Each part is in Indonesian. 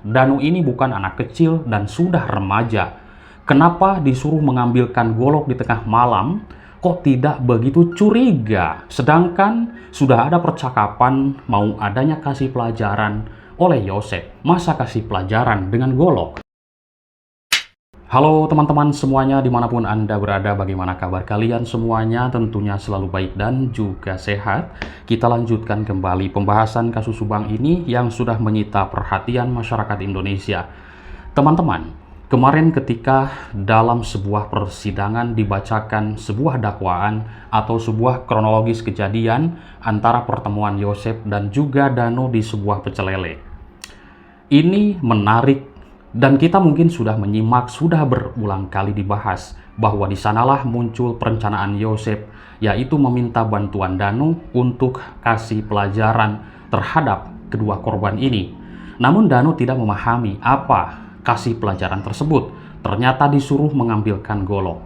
Danu ini bukan anak kecil dan sudah remaja. Kenapa disuruh mengambilkan golok di tengah malam? Kok tidak begitu curiga? Sedangkan sudah ada percakapan mau adanya kasih pelajaran oleh Yosef. Masa kasih pelajaran dengan golok? Halo teman-teman semuanya dimanapun Anda berada, bagaimana kabar kalian semuanya? Tentunya selalu baik dan juga sehat. Kita lanjutkan kembali pembahasan kasus Subang ini yang sudah menyita perhatian masyarakat Indonesia. Teman-teman, kemarin ketika dalam sebuah persidangan dibacakan sebuah dakwaan atau sebuah kronologis kejadian antara pertemuan Yosef dan juga Danu di sebuah pecel lele. Ini menarik. Dan kita mungkin sudah menyimak, sudah berulang kali dibahas bahwa di sanalah muncul perencanaan Yosef, yaitu meminta bantuan Danu untuk kasih pelajaran terhadap kedua korban ini. Namun Danu tidak memahami apa kasih pelajaran tersebut. Ternyata disuruh mengambilkan golok.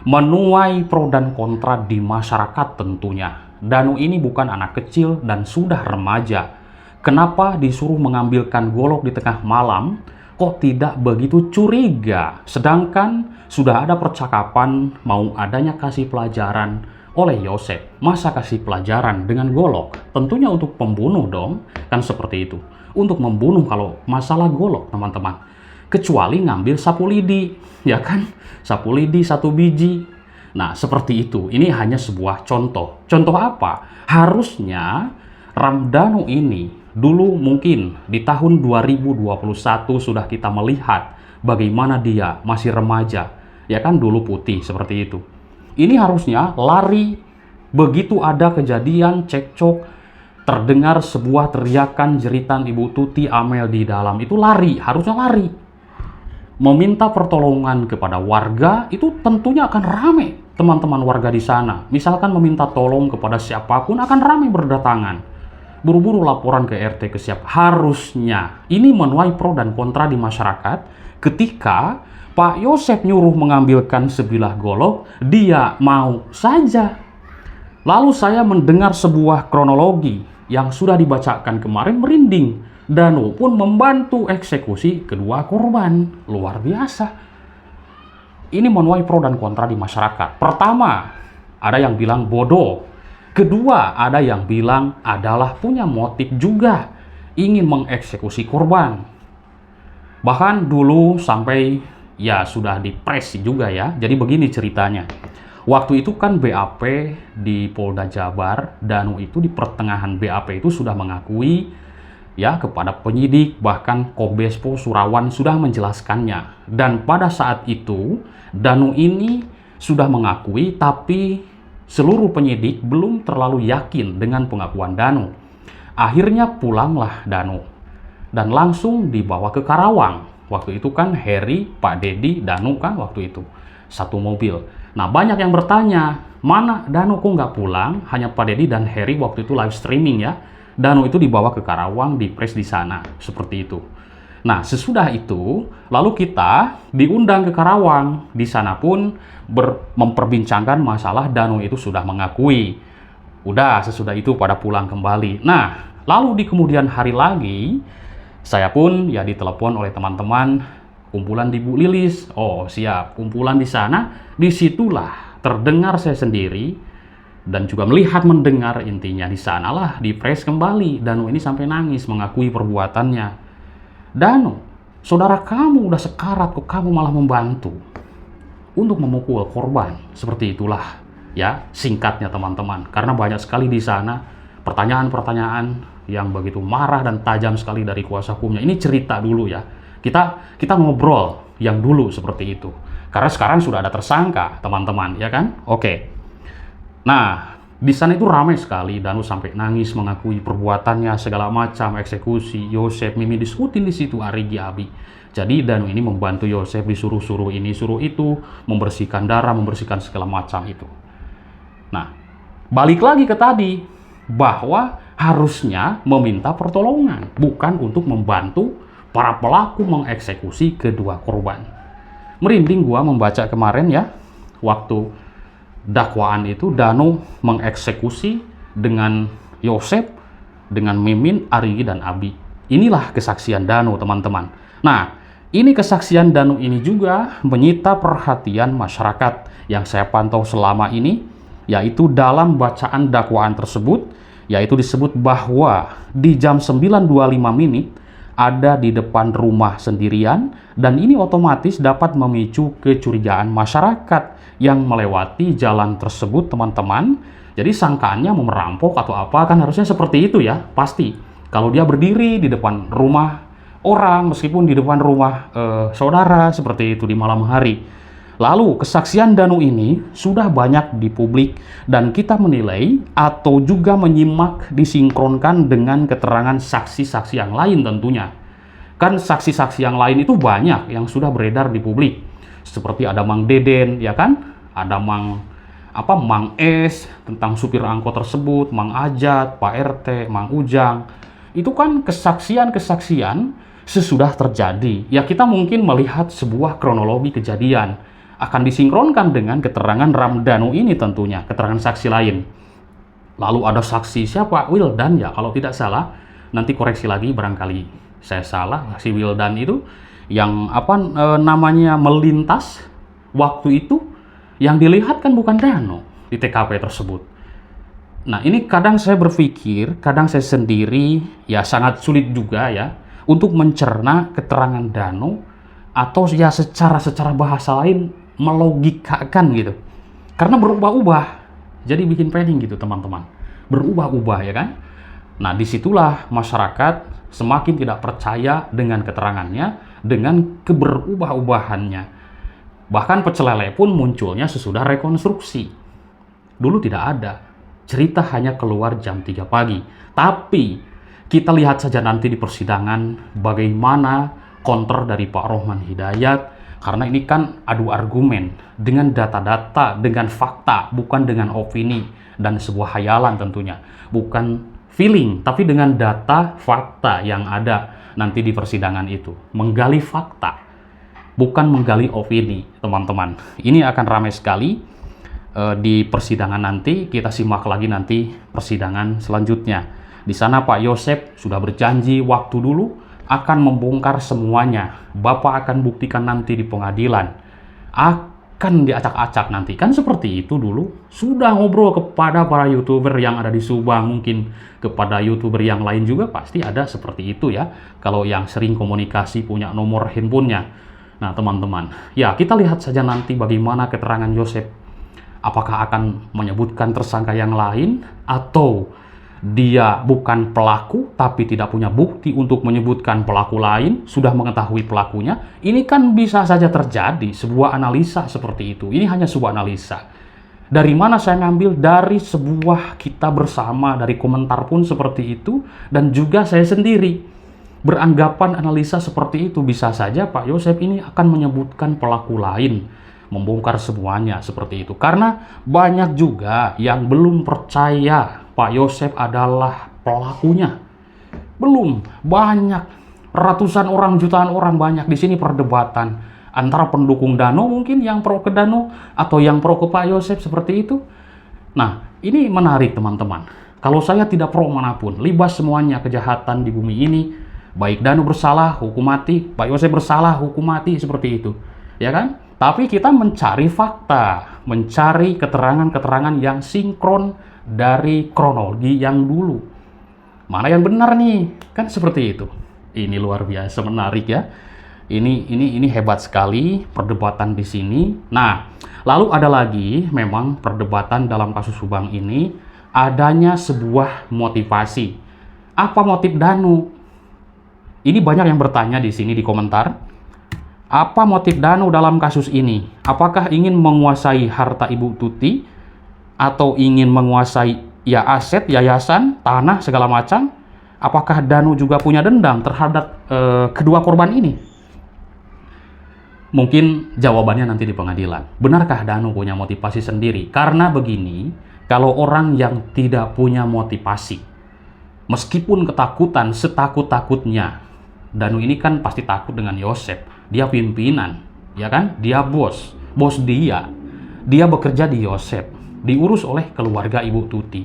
Menuai pro dan kontra di masyarakat tentunya. Danu ini bukan anak kecil dan sudah remaja. Kenapa disuruh mengambilkan golok di tengah malam? Kok tidak begitu curiga? Sedangkan sudah ada percakapan mau adanya kasih pelajaran oleh Yosef. Masa kasih pelajaran dengan golok? Tentunya untuk pembunuh dong, kan seperti itu. Untuk membunuh kalau masalah golok teman-teman. Kecuali ngambil sapu lidi, ya kan? Sapu lidi 1 biji. Nah seperti itu, ini hanya sebuah contoh. Contoh apa? Harusnya Danu ini dulu mungkin di tahun 2021 sudah kita melihat bagaimana dia masih remaja. Ya kan dulu putih seperti itu. Ini harusnya lari begitu ada kejadian cekcok, terdengar sebuah teriakan jeritan Ibu Tuti Amel di dalam. Itu lari, harusnya lari. Meminta pertolongan kepada warga itu tentunya akan ramai teman-teman warga di sana. Misalkan meminta tolong kepada siapapun akan ramai berdatangan. Buru-buru laporan ke RT ke siap. Harusnya ini menuai pro dan kontra di masyarakat ketika Pak Yosef nyuruh mengambilkan sebilah golok, dia mau saja. Lalu saya mendengar sebuah kronologi yang sudah dibacakan kemarin merinding. Danu pun membantu eksekusi kedua korban. Luar biasa. Ini menuai pro dan kontra di masyarakat. Pertama, ada yang bilang bodoh. Kedua, ada yang bilang adalah punya motif juga, ingin mengeksekusi korban. Bahkan dulu sampai ya sudah dipres juga ya. Jadi begini ceritanya. Waktu itu kan BAP di Polda Jabar, Danu itu di pertengahan BAP itu sudah mengakui ya kepada penyidik, bahkan Kombespo Surawan sudah menjelaskannya. Dan pada saat itu Danu ini sudah mengakui, tapi seluruh penyidik belum terlalu yakin dengan pengakuan Danu. Akhirnya pulanglah Danu dan langsung dibawa ke Karawang. Waktu itu kan Heri, Pak Dedi, Danu kan waktu itu satu mobil. Nah banyak yang bertanya, mana Danu kok nggak pulang? Hanya Pak Dedi dan Heri waktu itu live streaming ya. Danu itu dibawa ke Karawang, dipres di sana seperti itu. Nah, sesudah itu, lalu kita diundang ke Karawang. Di sana pun memperbincangkan masalah Danu itu sudah mengakui. Udah, sesudah itu pada pulang kembali. Nah, lalu di kemudian hari lagi, saya pun ya ditelepon oleh teman-teman kumpulan di Bu Lilis. Oh, siap, kumpulan di sana. Disitulah terdengar saya sendiri dan juga melihat mendengar intinya di sanalah dipres kembali. Danu ini sampai nangis mengakui perbuatannya. Danu, saudara kamu udah sekarat kok kamu malah membantu untuk memukul korban. Seperti itulah ya singkatnya teman-teman. Karena banyak sekali di sana pertanyaan-pertanyaan yang begitu marah dan tajam sekali dari kuasa hukumnya. Ini cerita dulu ya. Kita ngobrol yang dulu seperti itu. Karena sekarang sudah ada tersangka teman-teman ya kan? Oke. Nah, di sana itu ramai sekali. Danu sampai nangis mengakui perbuatannya segala macam, eksekusi Yosef, Mimi diskutin di situ Arigi Abi. Jadi Danu ini membantu Yosef, disuruh-suruh ini suruh itu, membersihkan darah, membersihkan segala macam itu. Nah, balik lagi ke tadi bahwa harusnya meminta pertolongan, bukan untuk membantu para pelaku mengeksekusi kedua korban. Merinding gua membaca kemarin ya, waktu dakwaan itu Danu mengeksekusi dengan Yosef, dengan Mimin, Arigi, dan Abi. Inilah kesaksian Danu teman-teman. Nah, ini kesaksian Danu ini juga menyita perhatian masyarakat yang saya pantau selama ini, yaitu dalam bacaan dakwaan tersebut, yaitu disebut bahwa di jam 9.25 ada di depan rumah sendirian, dan ini otomatis dapat memicu kecurigaan masyarakat yang melewati jalan tersebut, teman-teman. Jadi sangkaannya mau merampok atau apa, kan harusnya seperti itu ya, pasti. Kalau dia berdiri di depan rumah orang, meskipun di depan rumah saudara, seperti itu di malam hari. Lalu, kesaksian Danu ini sudah banyak di publik dan kita menilai atau juga menyimak disinkronkan dengan keterangan saksi-saksi yang lain tentunya. Kan saksi-saksi yang lain itu banyak yang sudah beredar di publik. Seperti ada Mang Deden, ya kan? Ada Mang Es tentang supir angkot tersebut, Mang Ajat, Pak RT, Mang Ujang. Itu kan kesaksian-kesaksian sesudah terjadi. Ya kita mungkin melihat sebuah kronologi kejadian akan disinkronkan dengan keterangan Ramdhanu ini tentunya, keterangan saksi lain. Lalu ada saksi siapa? Wildan ya, kalau tidak salah. Nanti koreksi lagi barangkali saya salah. Si Wildan itu yang namanya melintas waktu itu, yang dilihat kan bukan Danu di TKP tersebut. Nah, ini kadang saya berpikir, kadang saya sendiri ya sangat sulit juga ya untuk mencerna keterangan Danu, atau ya secara bahasa lain melogikakan gitu. Karena berubah-ubah. Jadi bikin pening gitu, teman-teman. Berubah-ubah ya kan? Nah, disitulah masyarakat semakin tidak percaya dengan keterangannya, dengan keberubah-ubahannya. Bahkan pecel lele pun munculnya sesudah rekonstruksi. Dulu tidak ada. Cerita hanya keluar jam 3 pagi. Tapi kita lihat saja nanti di persidangan bagaimana counter dari Pak Rohman Hidayat, karena ini kan adu argumen dengan data-data, dengan fakta, bukan dengan opini dan sebuah hayalan tentunya. Bukan feeling, tapi dengan data fakta yang ada nanti di persidangan itu. Menggali fakta, bukan menggali opini, teman-teman. Ini akan ramai sekali di persidangan nanti. Kita simak lagi nanti persidangan selanjutnya. Di sana Pak Yosep sudah berjanji waktu dulu akan membongkar semuanya. Bapak akan buktikan nanti di pengadilan. Akan diacak-acak nanti. Kan seperti itu dulu. Sudah ngobrol kepada para YouTuber yang ada di Subang. Mungkin kepada YouTuber yang lain juga pasti ada seperti itu ya. Kalau yang sering komunikasi punya nomor handphonenya. Nah teman-teman, ya kita lihat saja nanti bagaimana keterangan Yosep. Apakah akan menyebutkan tersangka yang lain, atau dia bukan pelaku tapi tidak punya bukti untuk menyebutkan pelaku lain, sudah mengetahui pelakunya. Ini kan bisa saja terjadi, sebuah analisa seperti itu. Ini hanya sebuah analisa. Dari mana saya ngambil? Dari sebuah kita bersama, dari komentar pun seperti itu, dan juga saya sendiri beranggapan analisa seperti itu. Bisa saja Pak Yosep ini akan menyebutkan pelaku lain, membongkar semuanya seperti itu. Karena banyak juga yang belum percaya Pak Yosep adalah pelakunya. Belum, banyak, ratusan orang, jutaan orang, banyak di sini perdebatan antara pendukung Danu mungkin yang pro ke Danu atau yang pro ke Pak Yosep seperti itu. Nah, ini menarik teman-teman. Kalau saya tidak pro manapun, libas semuanya kejahatan di bumi ini, baik Danu bersalah hukum mati, Pak Yosep bersalah hukum mati, seperti itu. Ya kan? Tapi kita mencari fakta, mencari keterangan-keterangan yang sinkron dari kronologi yang dulu. Mana yang benar nih? Kan seperti itu. Ini luar biasa menarik ya. Ini hebat sekali perdebatan di sini. Nah, lalu ada lagi memang perdebatan dalam kasus Subang ini adanya sebuah motivasi. Apa motif Danu? Ini banyak yang bertanya di sini di komentar. Apa motif Danu dalam kasus ini? Apakah ingin menguasai harta Ibu Tuti? Atau ingin menguasai ya aset, yayasan, tanah, segala macam? Apakah Danu juga punya dendam terhadap kedua korban ini? Mungkin jawabannya nanti di pengadilan. Benarkah Danu punya motivasi sendiri? Karena begini, kalau orang yang tidak punya motivasi, meskipun ketakutan setakut-takutnya, Danu ini kan pasti takut dengan Yosep. Dia pimpinan, ya kan? Dia bos dia. Dia bekerja di Yosep, diurus oleh keluarga Ibu Tuti.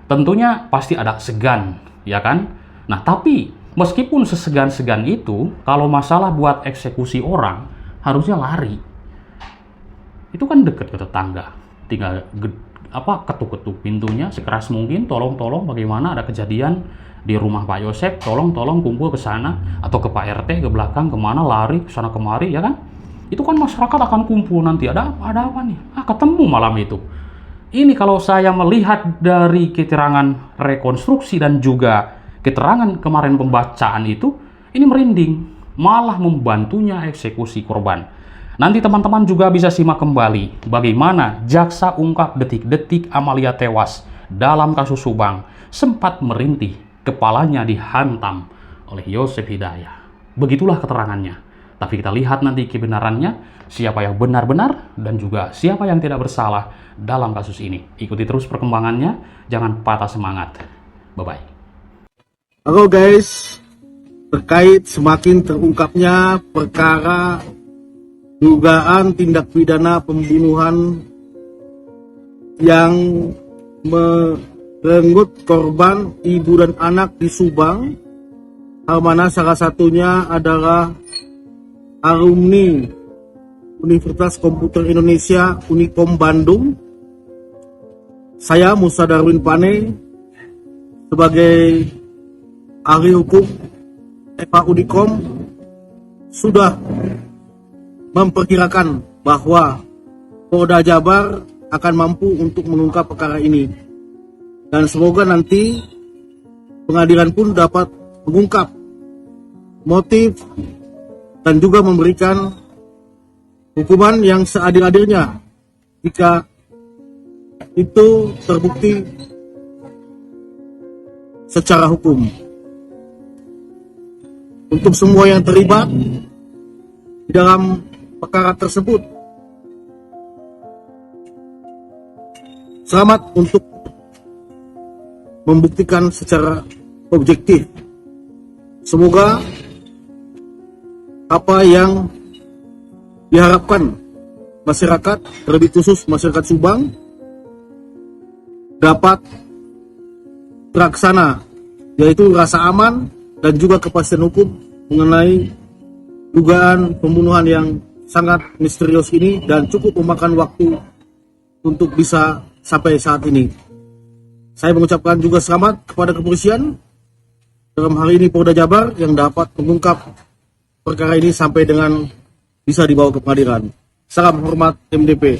Tentunya pasti ada segan, ya kan? Nah, tapi Meskipun sesegan-segan itu, kalau masalah buat eksekusi orang, harusnya lari. Itu kan deket ke tetangga. Tinggal ketuk-ketuk pintunya sekeras mungkin, tolong-tolong bagaimana ada kejadian di rumah Pak Yosep, tolong-tolong kumpul ke sana, atau ke Pak RT, ke belakang, kemana, lari, ke sana kemari, ya kan? Itu kan masyarakat akan kumpul nanti, ada apa nih? Ketemu malam itu. Ini kalau saya melihat dari keterangan rekonstruksi dan juga keterangan kemarin pembacaan itu, ini merinding, malah membantunya eksekusi korban. Nanti teman-teman juga bisa simak kembali bagaimana jaksa ungkap detik-detik Amalia tewas dalam kasus Subang, sempat merintih, kepalanya dihantam oleh Yosep Hidayah. Begitulah keterangannya. Tapi kita lihat nanti kebenarannya, siapa yang benar-benar dan juga siapa yang tidak bersalah dalam kasus ini. Ikuti terus perkembangannya, jangan patah semangat. Bye-bye. Halo guys, terkait semakin terungkapnya perkara dugaan tindak pidana pembunuhan yang merenggut korban ibu dan anak di Subang, hal mana salah satunya adalah alumni Universitas Komputer Indonesia Unikom Bandung. Saya Musa Darwin Pane sebagai ahli hukum FH Unikom sudah memperkirakan bahwa Polda Jabar akan mampu untuk mengungkap perkara ini, dan semoga nanti pengadilan pun dapat mengungkap motif dan juga memberikan hukuman yang seadil-adilnya jika itu terbukti secara hukum. Untuk semua yang terlibat di dalam perkara tersebut, selamat untuk membuktikan secara objektif. Semoga apa yang diharapkan masyarakat, terlebih khusus masyarakat Subang, dapat terlaksana, yaitu rasa aman dan juga kepastian hukum mengenai dugaan pembunuhan yang sangat misterius ini dan cukup memakan waktu untuk bisa sampai saat ini. Saya mengucapkan juga selamat kepada kepolisian dalam hal ini Polda Jabar yang dapat mengungkap perkara ini sampai dengan bisa dibawa ke pengadilan. Salam hormat MDP.